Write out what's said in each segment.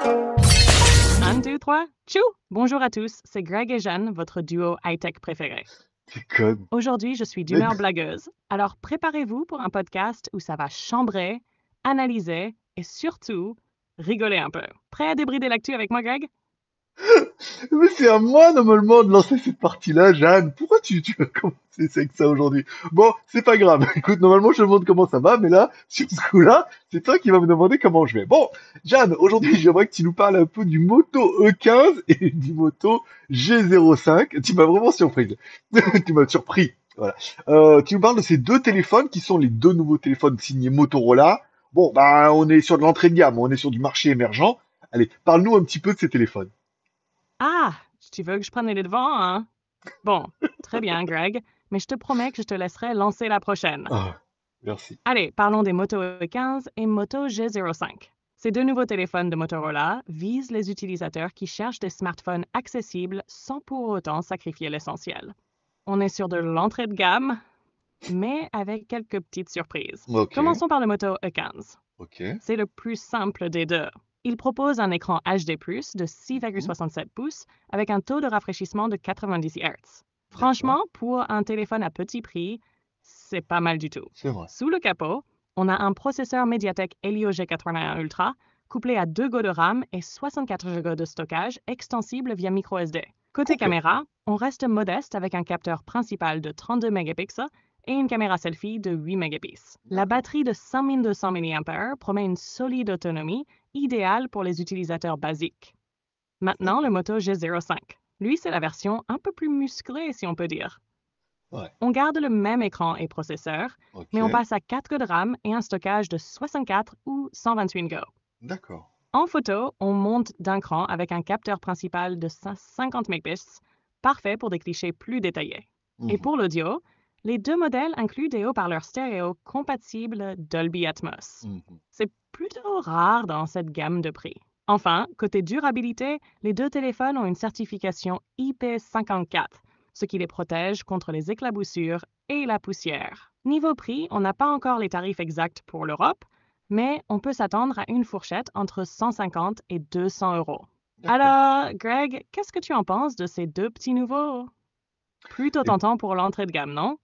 Un, deux, trois, tchou! Bonjour à tous, c'est Greg et Jeanne, votre duo high-tech préféré. C'est conne. Aujourd'hui, je suis d'humeur blagueuse, alors préparez-vous pour un podcast où ça va chambrer, analyser et surtout rigoler un peu. Prêt à débrider l'actu avec moi, Greg? Mais c'est à moi normalement de lancer cette partie-là, Jeanne. Pourquoi tu vas commencer avec ça aujourd'hui? Bon, c'est pas grave. Écoute, normalement je te demande comment ça va, mais là, sur ce coup-là, c'est toi qui vas me demander comment je vais. Bon, Jeanne, aujourd'hui j'aimerais que tu nous parles un peu du Moto E15 et du Moto G05. Tu m'as vraiment surprise. Tu m'as surpris. Voilà. Tu nous parles de ces deux téléphones qui sont les deux nouveaux téléphones signés Motorola. Bon, bah, on est sur de l'entrée de gamme, on est sur du marché émergent. Allez, parle-nous un petit peu de ces téléphones. Ah, tu veux que je prenne les devants, hein? Bon, très bien, Greg, mais je te promets que je te laisserai lancer la prochaine. Ah, merci. Allez, parlons des Moto E15 et Moto G05. Ces deux nouveaux téléphones de Motorola visent les utilisateurs qui cherchent des smartphones accessibles sans pour autant sacrifier l'essentiel. On est sur de l'entrée de gamme, mais avec quelques petites surprises. Ok, Commençons par le Moto E15. ok. C'est le plus simple des deux. Il propose un écran HD+, de Mhm. 6,67 pouces avec un taux de rafraîchissement de 90 Hz. D'accord, Franchement, pour un téléphone à petit prix, c'est pas mal du tout. c'est vrai. Sous le capot, on a un processeur Mediatek Helio G81 Ultra couplé à 2 Go de RAM et 64 Go de stockage extensible via microSD. Côté Ok, caméra, on reste modeste avec un capteur principal de 32 mégapixels et une caméra selfie de 8 mégapixels. La d'accord. batterie de 5200 mAh promet une solide autonomie idéale pour les utilisateurs basiques. Maintenant, le D'accord. Moto G05. Lui, c'est la version un peu plus musclée, si on peut dire. Ouais, On garde le même écran et processeur, mais on ok. passe à 4 Go de RAM et un stockage de 64 ou 128 Go. D'accord. En photo, on monte d'un cran avec un capteur principal de 50 mégapixels, parfait pour des clichés plus détaillés. Et Mhm. pour l'audio, les deux modèles incluent des haut-parleurs stéréo compatibles Dolby Atmos. Mhm. C'est plutôt rare dans cette gamme de prix. Enfin, côté durabilité, les deux téléphones ont une certification IP54, ce qui les protège contre les éclaboussures et la poussière. Niveau prix, on n'a pas encore les tarifs exacts pour l'Europe, mais on peut s'attendre à une fourchette entre 150 et 200 euros. D'accord. Alors, Greg, qu'est-ce que tu en penses de ces deux petits nouveaux? Plutôt Et- tentant pour l'entrée de gamme, non?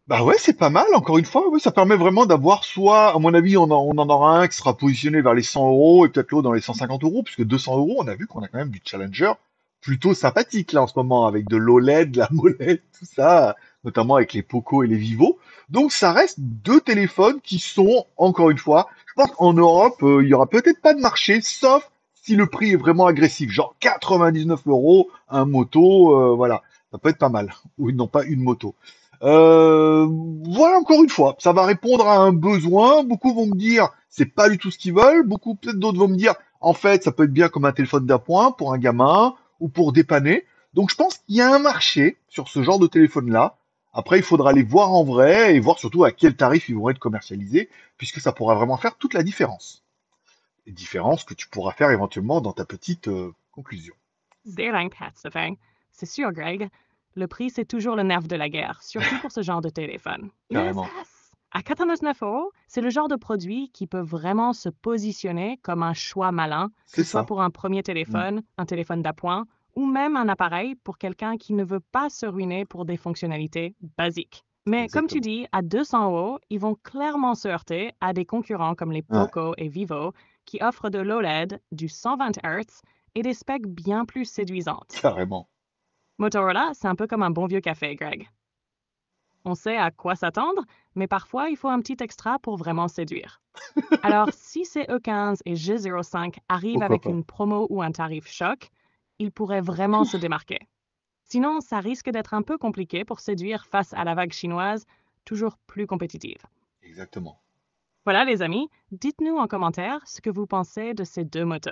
Bah ouais, c'est pas mal, encore une fois. Oui, ça permet vraiment d'avoir soit, à mon avis, on en aura un qui sera positionné vers les 100 euros et peut-être l'autre dans les 150 euros, puisque 200 euros, on a vu qu'on a quand même du Challenger plutôt sympathique là en ce moment, avec de l'OLED, de la molette, tout ça, notamment avec les Poco et les Vivo. Donc ça reste deux téléphones qui sont, encore une fois, je pense qu'en Europe, il y aura peut-être pas de marché, sauf si le prix est vraiment agressif, genre 99 euros, un moto, voilà, ça peut être pas mal. Ou non, pas une moto. Euh, voilà, encore une fois, ça va répondre à un besoin. Beaucoup vont me dire, c'est pas du tout ce qu'ils veulent. Beaucoup, peut-être d'autres vont me dire, en fait, ça peut être bien comme un téléphone d'appoint pour un gamin ou pour dépanner. Donc, je pense qu'il y a un marché sur ce genre de téléphone-là. Après, il faudra les voir en vrai et voir surtout à quel tarif ils vont être commercialisés, puisque ça pourra vraiment faire toute la différence. Les différences que tu pourras faire éventuellement dans ta petite conclusion. C'est l'impressive. C'est sûr, Greg. Le prix, c'est toujours le nerf de la guerre, surtout pour ce genre de téléphone. Mais Carrément. à 99 euros, c'est le genre de produit qui peut vraiment se positionner comme un choix malin, que C'est ce soit ça. pour un premier Mm. téléphone, un téléphone d'appoint, ou même un appareil pour quelqu'un qui ne veut pas se ruiner pour des fonctionnalités basiques. Mais comme tu Exactement. dis, à 200 euros, ils vont clairement se heurter à des concurrents comme les Ouais, Poco et Vivo qui offrent de l'OLED, du 120 Hz et des specs bien plus séduisantes. carrément. Motorola, c'est un peu comme un bon vieux café, Greg. On sait à quoi s'attendre, mais parfois il faut un petit extra pour vraiment séduire. Alors, si ces E15 et G05 arrivent Pourquoi avec pas? une promo ou un tarif choc, ils pourraient vraiment se démarquer. Sinon, ça risque d'être un peu compliqué pour séduire face à la vague chinoise, toujours plus compétitive. Exactement. Voilà les amis, dites-nous en commentaire ce que vous pensez de ces deux motos.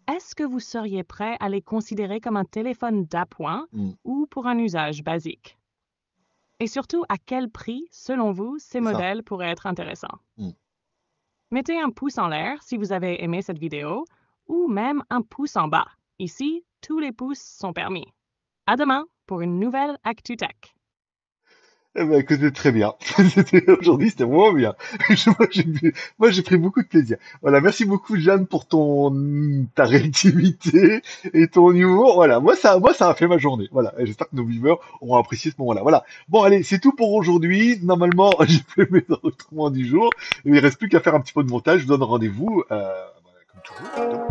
Est-ce que vous seriez prêt à les considérer comme un téléphone d'appoint Mm. ou pour un usage basique? Et surtout, à quel prix, selon vous, ces C'est ça. modèles pourraient être intéressants? Mm. Mettez un pouce en l'air si vous avez aimé cette vidéo ou même un pouce en bas. Ici, tous les pouces sont permis. À demain pour une nouvelle ActuTech. Eh ben, écoutez, très bien. Aujourd'hui, c'était vraiment bien. Moi, j'ai pris beaucoup de plaisir. Voilà, merci beaucoup, Jeanne, pour ta réactivité et ton humour. Voilà, ça a fait ma journée. Voilà, et j'espère que nos viewers auront apprécié ce moment-là. Voilà. Bon, allez, c'est tout pour aujourd'hui. Normalement, j'ai fait mes enregistrements du jour. Il ne reste plus qu'à faire un petit peu de montage. Je vous donne rendez-vous, comme toujours, à demain.